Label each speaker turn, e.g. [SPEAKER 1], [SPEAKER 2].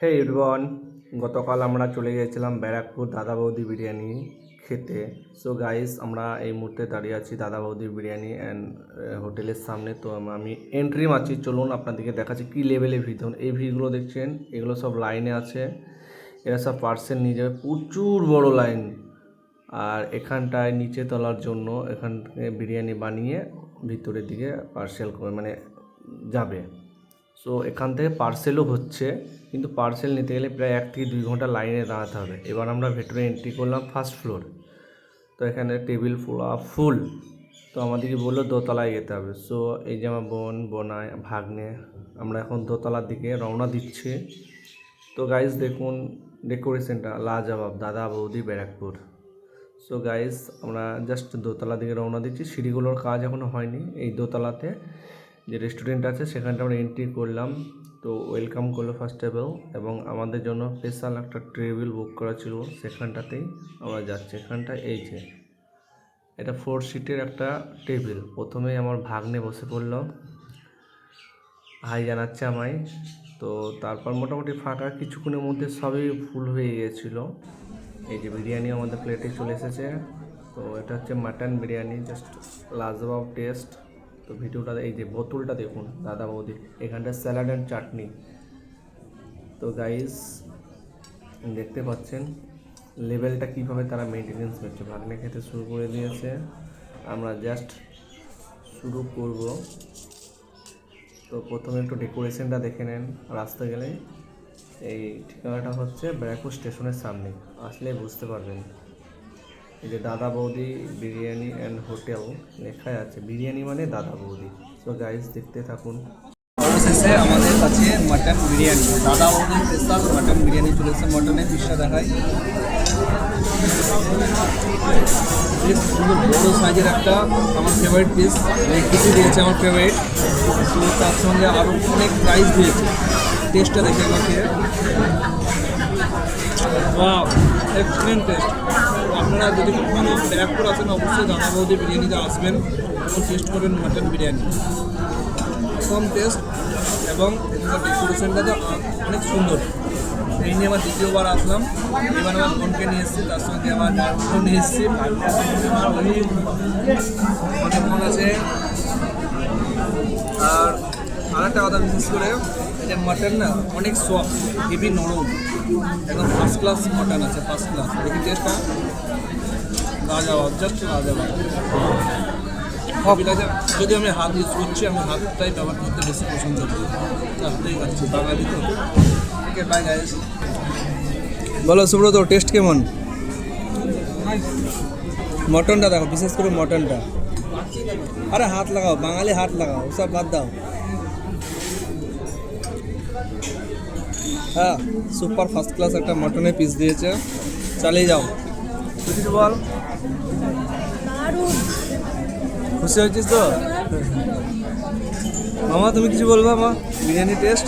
[SPEAKER 1] হে everyone, গতকাল আমরা চলে গিয়েছিলাম ব্যারাকপুর দাদা বৌদি বিরিয়ানি খেতে। সো গাইস, আমরা এই মুহূর্তে দাঁড়িয়ে আছি দাদা বৌদি বিরিয়ানি অ্যান্ড হোটেলের সামনে। তো আমি এন্ট্রি মারছি, চলুন আপনাদেরকে দেখাচ্ছি কী লেভেলের ভিড়। দেখুন এই ভিড়গুলো দেখছেন, এগুলো সব লাইনে আছে, এরা সব পার্সেল নিয়ে যাবে, প্রচুর বড় লাইন। আর এখানটায় নিচে তোলার জন্য এখান থেকে বিরিয়ানি বানিয়ে ভিতরের দিকে পার্সেল করে মানে যাবে। সো এখান থেকে পার্সেলও হচ্ছে, কিন্তু পার্সেল নিতে গেলে প্রায় 1 থেকে 2 ঘন্টা লাইনে দাঁড়াতে হবে। এবার আমরা ভেতরে এন্ট্রি করলাম ফার্স্ট ফ্লোর। তো এখানে টেবিল পুরো ফুল। তো আমাদেরকে বললো দোতলায় যেতে হবে। সো এই যে আমার বোন, বোনাই, ভাগ্নে, আমরা এখন দোতলার দিকে রওনা দিচ্ছি। তো গাইস দেখুন ডেকোরেশনটা লাজবাব, দাদা বৌদি ব্যারাকপুর। সো গাইস আমরা জাস্ট দোতলার দিকে রওনা দিচ্ছি, সিঁড়িগুলোর কাজ এখনও হয়নি। এই দোতলাতে যে রেস্টুরেন্ট আছে সেখানটা আমরা এন্ট্রি করলাম। তো ওয়েলকাম করলো ফার্স্ট টেবিল, এবং আমাদের জন্য স্পেশাল একটা টেবিল বুক করা ছিল, সেখানটাতেই আমরা যাচ্ছি। এখানটা এই যে এটা 4 সিটের একটা টেবিল। প্রথমেই আমার ভাগ্নে বসে পড়লো, হাই জানাচ্ছে আমায়। তো তারপর মোটামুটি ফাঁকা, কিছুক্ষণের মধ্যে সবই ফুল হয়ে গিয়েছিলো। এই যে বিরিয়ানি আমাদের প্লেটে চলে এসেছে। তো এটা হচ্ছে মাটন বিরিয়ানি, জাস্ট লাজবাব টেস্ট। তো ভিডিওটা এই যে বোতলটা দেখুন দাদা বৌদি, এখানটা স্যালাড অ্যান্ড চাটনি। তো গাইস দেখতে পাচ্ছেন লেভেলটা কীভাবে তারা মেনটেনেন্স করছে। ভাগ্নে খেতে শুরু করে দিয়েছে, আমরা জাস্ট শুরু করব। তো প্রথমে একটু ডেকোরেশনটা দেখে নেন। রাস্তা গেলে এই ঠিকানাটা হচ্ছে ব্যারাকপুর স্টেশনের সামনে, আসলে বুঝতে পারবেন। এই যে দাদা বৌদি বিরিয়ানি অ্যান্ড হোটেল লেখাই আছে, বিরিয়ানি মানে দাদা বৌদি। তো গাইস দেখতে থাকুন।
[SPEAKER 2] অবশেষে আমাদের কাছে মাটন বিরিয়ানি, দাদা বৌদির স্পেশাল মাটন বিরিয়ানি চলেছে। মটনের পিসটা দেখাই, বেশ সুন্দর বড়ো সাইজের একটা আমার ফেভারিট পিস, লেগ পিসই দিয়েছে আমার ফেভারিট। তো তার সঙ্গে আরও অনেক প্রাইস দিয়েছে। টেস্টটা দেখে আমাকে ওয়াও, এক্সিলেন্ট টেস্ট। আপনারা যদি কখনো ব্যারাকপুর আসেন অবশ্যই দাদা বৌদি বিরিয়ানিতে আসবেন এবং টেস্ট করবেন মাটন বিরিয়ানি। কম টেস্ট এবং এখানকার ডেকোরেশনটা তো অনেক সুন্দর। এই নিয়ে আমার দ্বিতীয়বার আসলাম। এবার আমার বোনকে নিয়ে এসেছি, তার সঙ্গে আমার বোন নিয়ে এসেছি, অনেক মন আছে। আর আরেকটা কথা, বিশেষ করে এটা মাটন না অনেক সফট, হেভি নরম, একদম ফার্স্ট ক্লাস মাটন আছে, ফার্স্ট ক্লাস। দেখি টেস্টটা লাজবাব, জাস্ট লাজবাব। যদি আমি হাত ইউজ করছি, আমি হাতটাই ব্যবহার করতে বেশি পছন্দ করি, হাতটাই খাচ্ছি, বাঙালি তো। Okay bye guys. বলো সুব্রত, টেস্ট কেমন? মটনটা দেখো, বিশেষ করে মটনটা। আরে হাত লাগাও, বাঙালি হাত লাগাও, সব বাদ দাও। হ্যাঁ, সুপার ফার্স্ট ক্লাস একটা মটনের পিস দিয়েছে, চালিয়ে যাও। কিছু বল, খুশি হয়েছিস তো? মামা তুমি কিছু বলবা? মা বিরিয়ানি টেস্ট